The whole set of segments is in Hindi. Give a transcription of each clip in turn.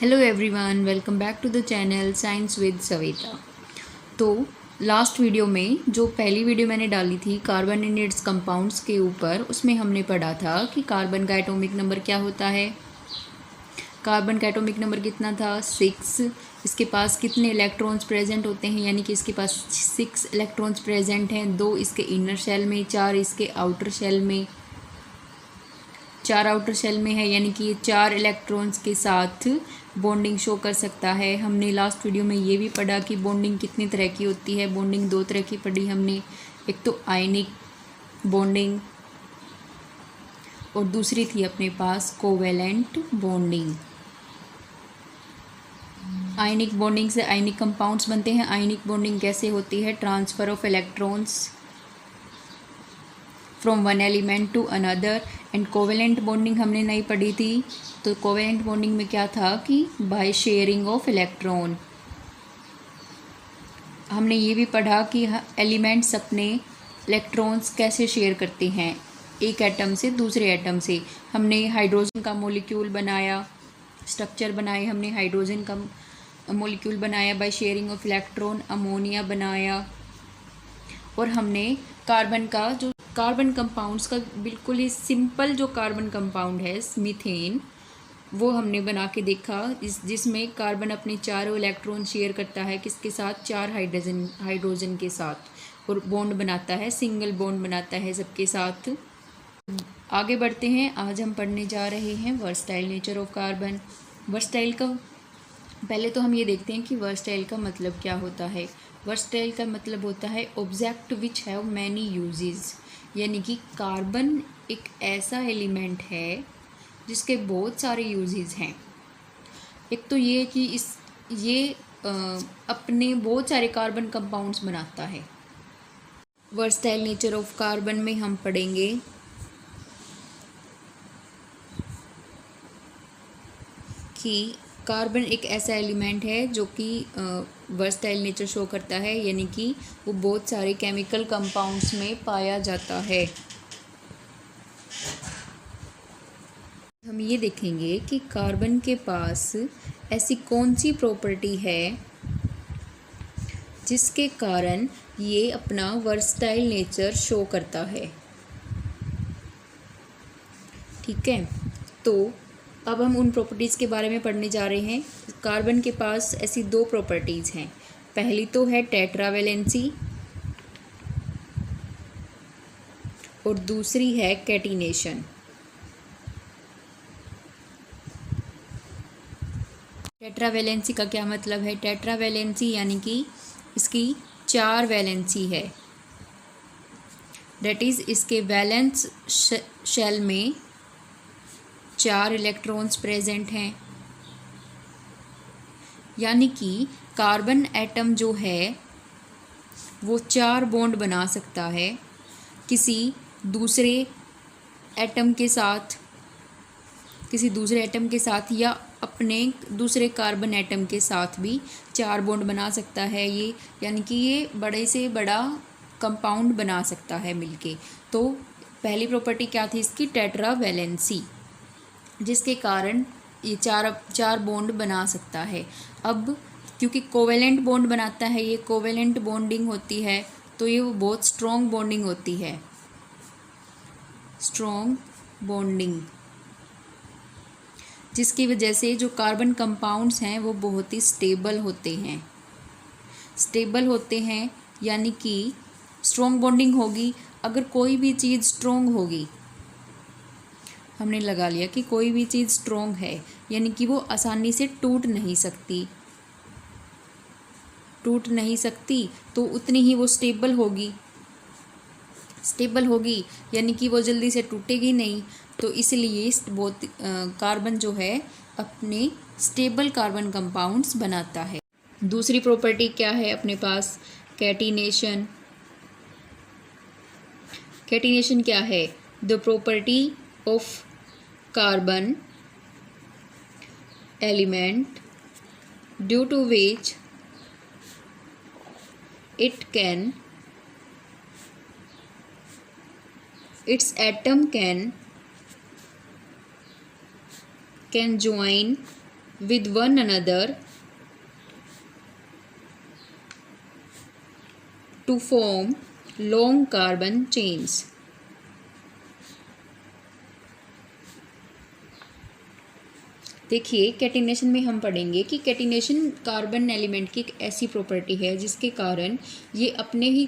Hello everyone, welcome back to the channel science with Savita. तो लास्ट वीडियो में जो पहली वीडियो मैंने डाली थी कार्बन एंड इट्स कंपाउंड्स के ऊपर, उसमें हमने पढ़ा था कि कार्बन का एटॉमिक नंबर क्या होता है। कार्बन का एटॉमिक नंबर कितना था? 6। इसके पास कितने इलेक्ट्रॉन्स प्रेजेंट होते हैं, यानी कि इसके पास 6 इलेक्ट्रॉन्स प्रेजेंट हैं। 2 इसके इनर शेल में, 4 इसके आउटर शेल में। 4 आउटर शेल में है, यानी कि ये 4 इलेक्ट्रॉन्स के साथ बॉन्डिंग शो कर सकता है। हमने लास्ट वीडियो में ये भी पढ़ा कि बॉन्डिंग कितनी तरह की होती है। बॉन्डिंग 2 तरह की पढ़ी हमने, एक तो आयनिक बॉन्डिंग और दूसरी थी अपने पास कोवेलेंट बॉन्डिंग। आयनिक बॉन्डिंग से आयनिक कंपाउंड्स बनते हैं। आयनिक बॉन्डिंग कैसे होती है? Transfer of electrons from one element to another. And covalent bonding हमने नहीं पढ़ी थी। तो कोवेलेंट बॉन्डिंग में क्या था कि बाय शेयरिंग ऑफ इलेक्ट्रॉन। हमने ये भी पढ़ा कि एलिमेंट्स अपने इलेक्ट्रॉन्स कैसे शेयर करते हैं एक एटम से दूसरे एटम से। हमने हाइड्रोजन का मॉलिक्यूल बनाया, स्ट्रक्चर बनाए हमने, हाइड्रोजन का मॉलिक्यूल बनाया by sharing of electron. Ammonia बनाया। और हमने कार्बन का जो कार्बन कंपाउंड्स का बिल्कुल ही सिंपल जो कार्बन कंपाउंड है मीथेन, वो हमने बना के देखा, जिसमें कार्बन अपने चारों इलेक्ट्रॉन शेयर करता है किसके साथ? 4 हाइड्रोजन के साथ, और बॉन्ड बनाता है, सिंगल बॉन्ड बनाता है सबके साथ। आगे बढ़ते हैं। आज हम पढ़ने जा रहे हैं versatile nature of carbon. Versatile का पहले तो हम ये देखते हैं कि वर्सटाइल का मतलब क्या होता है। वर्सटाइल का मतलब होता है object which have many uses, यानी कि कार्बन एक ऐसा एलिमेंट है जिसके बहुत सारे यूजेस हैं। एक तो ये कि ये अपने बहुत सारे कार्बन कंपाउंड्स बनाता है। वर्सटाइल नेचर ऑफ कार्बन में हम पढ़ेंगे कि कार्बन एक ऐसा एलिमेंट है जो कि वर्सटाइल नेचर शो करता है, यानी कि वो बहुत सारे केमिकल कंपाउंड्स में पाया जाता है। हम ये देखेंगे कि कार्बन के पास ऐसी कौन सी प्रॉपर्टी है जिसके कारण ये अपना वर्सटाइल नेचर शो करता है। ठीक है, तो अब हम उन प्रॉपर्टीज़ के बारे में पढ़ने जा रहे हैं। कार्बन के पास ऐसी 2 प्रॉपर्टीज़ हैं। पहली तो है टेट्रावेलेंसी और दूसरी है कैटिनेशन। टेट्रावेलेंसी का क्या मतलब है? टेट्रावेलेंसी यानी कि इसकी 4 वैलेंसी है। दैट इज़ इसके वैलेंस शेल में 4 इलेक्ट्रॉन्स प्रेजेंट हैं, यानी कि कार्बन एटम जो है वो 4 बॉन्ड बना सकता है किसी दूसरे एटम के साथ, या अपने दूसरे कार्बन एटम के साथ भी 4 बॉन्ड बना सकता है ये, यानी कि ये बड़े से बड़ा कंपाउंड बना सकता है मिलके। तो पहली प्रॉपर्टी क्या थी इसकी? टेट्रावेलेंसी, जिसके कारण ये चार बॉन्ड बना सकता है। अब क्योंकि कोवेलेंट बॉन्ड बनाता है, ये कोवेलेंट बॉन्डिंग होती है, तो ये बहुत स्ट्रॉन्ग बॉन्डिंग होती है। स्ट्रॉन्ग बॉन्डिंग जिसकी वजह से जो कार्बन कंपाउंड्स हैं वो बहुत ही स्टेबल होते हैं। यानी कि स्ट्रॉन्ग बॉन्डिंग होगी। अगर कोई भी चीज़ स्ट्रॉन्ग होगी, हमने लगा लिया कि कोई भी चीज़ स्ट्रॉन्ग है, यानी कि वो आसानी से टूट नहीं सकती, तो उतनी ही वो स्टेबल होगी, यानी कि वो जल्दी से टूटेगी नहीं। तो इसलिए बहुत कार्बन जो है अपने स्टेबल कार्बन कंपाउंड्स बनाता है। दूसरी प्रॉपर्टी क्या है अपने पास? कैटिनेशन। कैटिनेशन क्या है? The property of carbon element due to which its atom can join with one another to form long carbon chains. देखिए कैटिनेशन में हम पढ़ेंगे कि कैटिनेशन कार्बन एलिमेंट की एक ऐसी प्रॉपर्टी है जिसके कारण ये अपने ही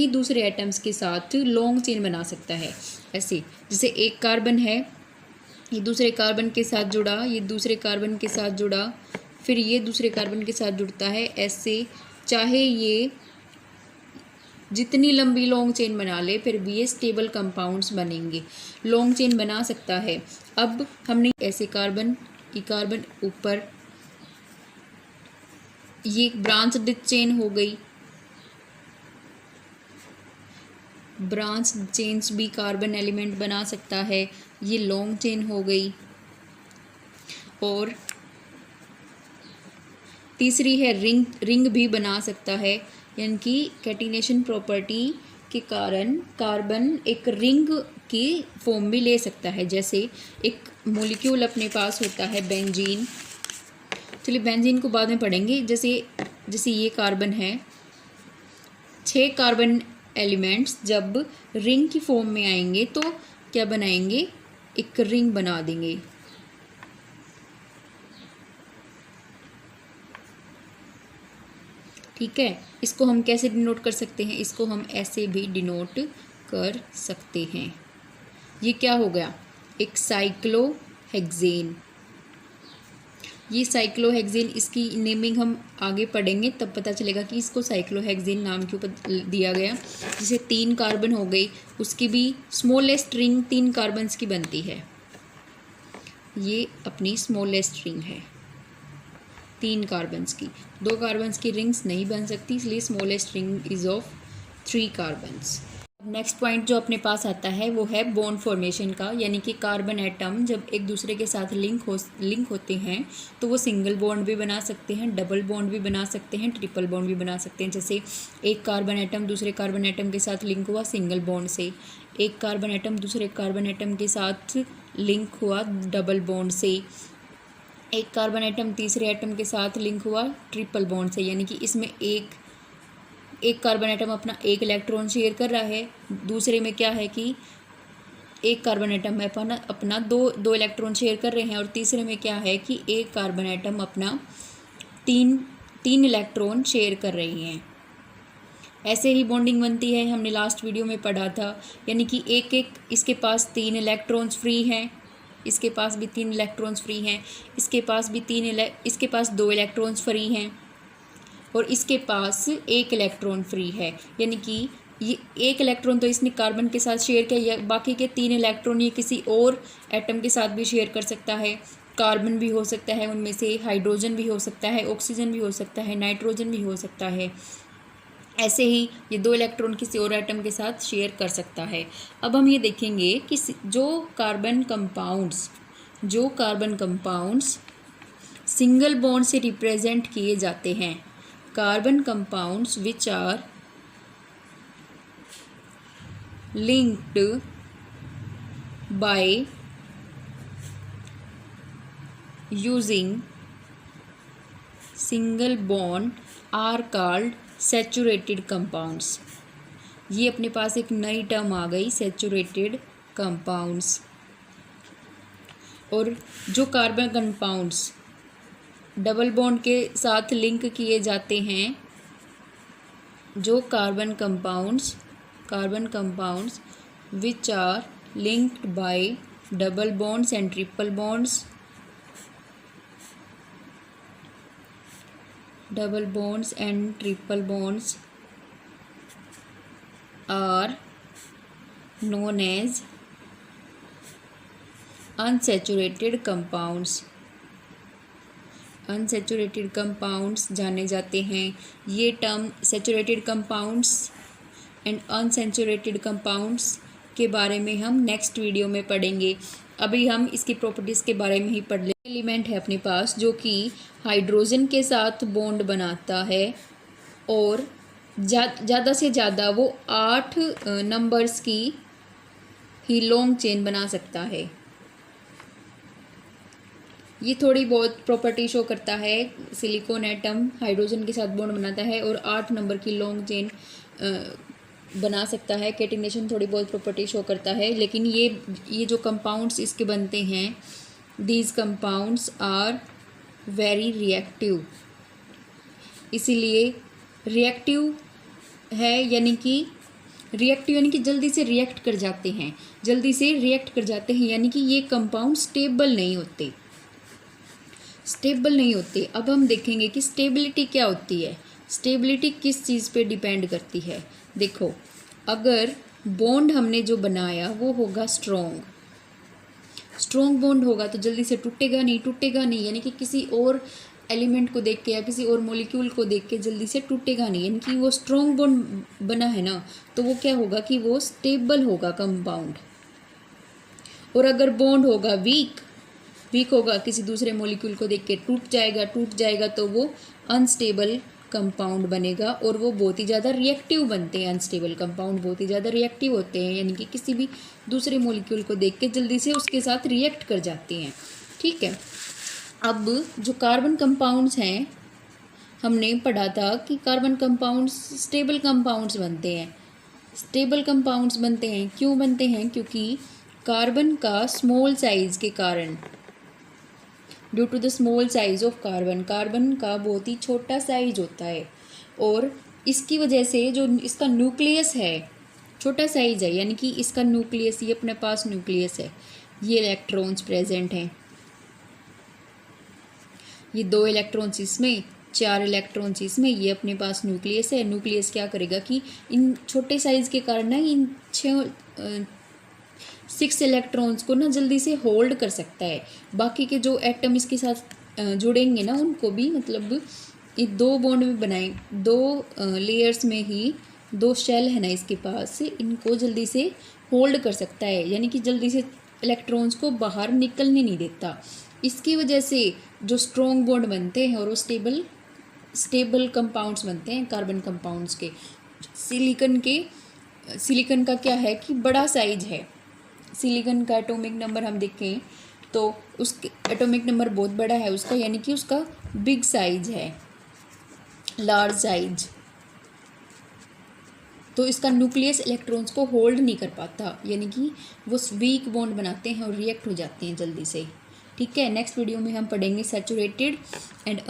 दूसरे एटम्स के साथ लॉन्ग चेन बना सकता है। ऐसे जैसे एक कार्बन है, ये दूसरे कार्बन के साथ जुड़ा, ये दूसरे कार्बन के साथ जुड़ा, फिर ये दूसरे कार्बन के साथ जुड़ता है। ऐसे चाहे ये जितनी लंबी लॉन्ग चेन बना ले फिर भी ये स्टेबल कंपाउंड्स बनेंगे, लॉन्ग चेन बना सकता है। अब हमने ऐसे कार्बन ऊपर, ये ब्रांच चेन हो गई, ब्रांच चेन्स भी कार्बन एलिमेंट बना सकता है, ये लॉन्ग चेन हो गई। और तीसरी है रिंग भी बना सकता है, यानी कि कैटिनेशन प्रॉपर्टी के कारण कार्बन एक रिंग की फॉर्म भी ले सकता है। जैसे एक मॉलिक्यूल अपने पास होता है बेंजीन, चलिए बेंजीन को बाद में पढ़ेंगे। जैसे ये कार्बन है, 6 कार्बन एलिमेंट्स जब रिंग की फॉर्म में आएंगे तो क्या बनाएंगे, एक रिंग बना देंगे। ठीक है, इसको हम कैसे डिनोट कर सकते हैं, इसको हम ऐसे भी डिनोट कर सकते हैं। ये क्या हो गया, एक साइक्लोहेक्सेन। ये साइक्लोहेक्सेन, इसकी नेमिंग हम आगे पढ़ेंगे तब पता चलेगा कि इसको साइक्लोहेक्सेन नाम क्यों दिया गया। जैसे 3 कार्बन हो गई, उसकी भी स्मॉलेस्ट रिंग 3 कार्बन्स की बनती है। ये अपनी स्मॉलेस्ट रिंग है 3 कार्बन्स की, 2 कार्बन्स की रिंग्स नहीं बन सकती, इसलिए smallest ring is of 3 carbons. Next point जो अपने पास आता है वो है बॉन्ड फॉर्मेशन का, यानी कि कार्बन एटम जब एक दूसरे के साथ लिंक होते हैं तो वो सिंगल बॉन्ड भी बना सकते हैं, डबल बॉन्ड भी बना सकते हैं, ट्रिपल बॉन्ड भी बना सकते हैं। जैसे एक कार्बन एटम दूसरे कार्बन एटम के साथ लिंक हुआ सिंगल बॉन्ड से, एक कार्बन एटम दूसरे कार्बन एटम के साथ लिंक हुआ डबल बॉन्ड से, एक कार्बन एटम तीसरे एटम के साथ लिंक हुआ ट्रिपल बॉन्ड से। यानी कि इसमें एक कार्बन एटम अपना एक इलेक्ट्रॉन शेयर कर रहा है, दूसरे में क्या है कि एक कार्बन एटम अपना दो इलेक्ट्रॉन शेयर कर रहे हैं, और तीसरे में क्या है कि एक कार्बन एटम अपना तीन इलेक्ट्रॉन शेयर कर रही हैं। ऐसे ही बॉन्डिंग बनती है, हमने लास्ट वीडियो में पढ़ा था। यानी कि एक इसके पास 3 इलेक्ट्रॉन्स फ्री हैं, इसके पास भी 3 इलेक्ट्रॉन्स फ्री हैं, इसके पास भी इसके पास 2 इलेक्ट्रॉन्स फ्री हैं, और इसके पास 1 इलेक्ट्रॉन फ्री है। यानी कि ये 1 इलेक्ट्रॉन तो इसने कार्बन के साथ शेयर किया, बाकी के 3 इलेक्ट्रॉन ये किसी और एटम के साथ भी शेयर कर सकता है। कार्बन भी हो सकता है उनमें से, हाइड्रोजन भी हो सकता है, ऑक्सीजन भी हो सकता है, नाइट्रोजन भी हो सकता है। ऐसे ही ये 2 इलेक्ट्रॉन किसी और एटम के साथ शेयर कर सकता है। अब हम ये देखेंगे कि जो कार्बन कंपाउंड्स सिंगल बॉन्ड से रिप्रेजेंट किए जाते हैं, carbon compounds which are linked by using single bond are called saturated compounds। ये अपने पास एक नई टर्म आ गई, सैचुरेटेड कंपाउंड्स। और जो कार्बन कंपाउंड्स डबल बॉन्ड के साथ लिंक किए जाते हैं, जो carbon compounds which are linked by double bonds and triple bonds, are known as unsaturated compounds। Unsaturated compounds जाने जाते हैं। ये term saturated compounds and unsaturated compounds के बारे में हम नेक्स्ट वीडियो में पढ़ेंगे। अभी हम इसकी प्रॉपर्टीज़ के बारे में ही पढ़ लें। एलिमेंट है अपने पास जो कि हाइड्रोजन के साथ बॉन्ड बनाता है, और ज़्यादा से ज़्यादा वो 8 नंबर्स की ही लॉन्ग चेन बना सकता है। ये थोड़ी बहुत प्रॉपर्टी शो करता है। सिलिकॉन एटम हाइड्रोजन के साथ बॉन्ड बनाता है और 8 नंबर की लॉन्ग चेन बना सकता है। कैटिनेशन थोड़ी बहुत प्रॉपर्टी शो करता है, लेकिन ये जो कंपाउंड्स इसके बनते हैं, these compounds are very reactive. इसीलिए रिएक्टिव है, यानी कि जल्दी से रिएक्ट कर जाते हैं, यानी कि ये कंपाउंड स्टेबल नहीं होते। अब हम देखेंगे कि स्टेबिलिटी क्या होती है। स्टेबिलिटी किस चीज़ पे डिपेंड करती है। देखो, अगर बॉन्ड हमने जो बनाया वो होगा स्ट्रॉन्ग बॉन्ड होगा तो जल्दी से टूटेगा नहीं, यानी कि किसी और एलिमेंट को देख के या किसी और मॉलिक्यूल को देख के जल्दी से टूटेगा नहीं, यानी कि वो स्ट्रॉन्ग बॉन्ड बना है ना, तो वो क्या होगा कि वो स्टेबल होगा कंपाउंड। और अगर बॉन्ड होगा वीक होगा, किसी दूसरे मॉलिक्यूल को देख के टूट जाएगा तो वो अनस्टेबल कंपाउंड बनेगा और वो बहुत ही ज़्यादा रिएक्टिव बनते हैं। अनस्टेबल कंपाउंड बहुत ही ज़्यादा रिएक्टिव होते हैं, यानी कि किसी भी दूसरे मॉलिक्यूल को देख के जल्दी से उसके साथ रिएक्ट कर जाते हैं। ठीक है, अब जो कार्बन कंपाउंड्स हैं, हमने पढ़ा था कि कार्बन कंपाउंड्स स्टेबल कंपाउंड्स बनते हैं। क्यों बनते हैं? क्योंकि कार्बन का स्मॉल साइज के कारण, due to the small size of carbon का बहुत ही छोटा साइज होता है और इसकी वजह से जो इसका न्यूक्लियस है छोटा साइज है, यानी कि इसका न्यूक्लियस, ये अपने पास न्यूक्लियस है, ये इलेक्ट्रॉन्स प्रेजेंट हैं, ये 2 इलेक्ट्रॉन्स इसमें, 4 इलेक्ट्रॉन्स इसमें, ये अपने पास न्यूक्लियस है। न्यूक्लियस क्या करेगा कि इन छोटे साइज के कारण ना इन 6 इलेक्ट्रॉन्स को ना जल्दी से होल्ड कर सकता है। बाकी के जो एटम इसके साथ जुड़ेंगे ना, उनको भी मतलब ये 2 बॉन्ड में बनाए, 2 लेयर्स में ही 2 शेल है ना इसके पास, इनको जल्दी से होल्ड कर सकता है, यानी कि जल्दी से इलेक्ट्रॉन्स को बाहर निकलने नहीं देता। इसकी वजह से जो स्ट्रॉन्ग बॉन्ड बनते हैं और वो स्टेबल कंपाउंड्स बनते हैं कार्बन कंपाउंड्स के। सिलिकॉन का क्या है कि बड़ा साइज है। सिलिकॉन का एटॉमिक नंबर हम देखें तो उसके एटॉमिक नंबर बहुत बड़ा है उसका, यानी कि उसका बिग साइज है, लार्ज साइज। तो इसका न्यूक्लियस इलेक्ट्रॉन्स को होल्ड नहीं कर पाता, यानी कि वो वीक बॉन्ड बनाते हैं और रिएक्ट हो जाते हैं जल्दी से। ठीक है, नेक्स्ट वीडियो में हम पढ़ेंगे सैचुरेटेड एंड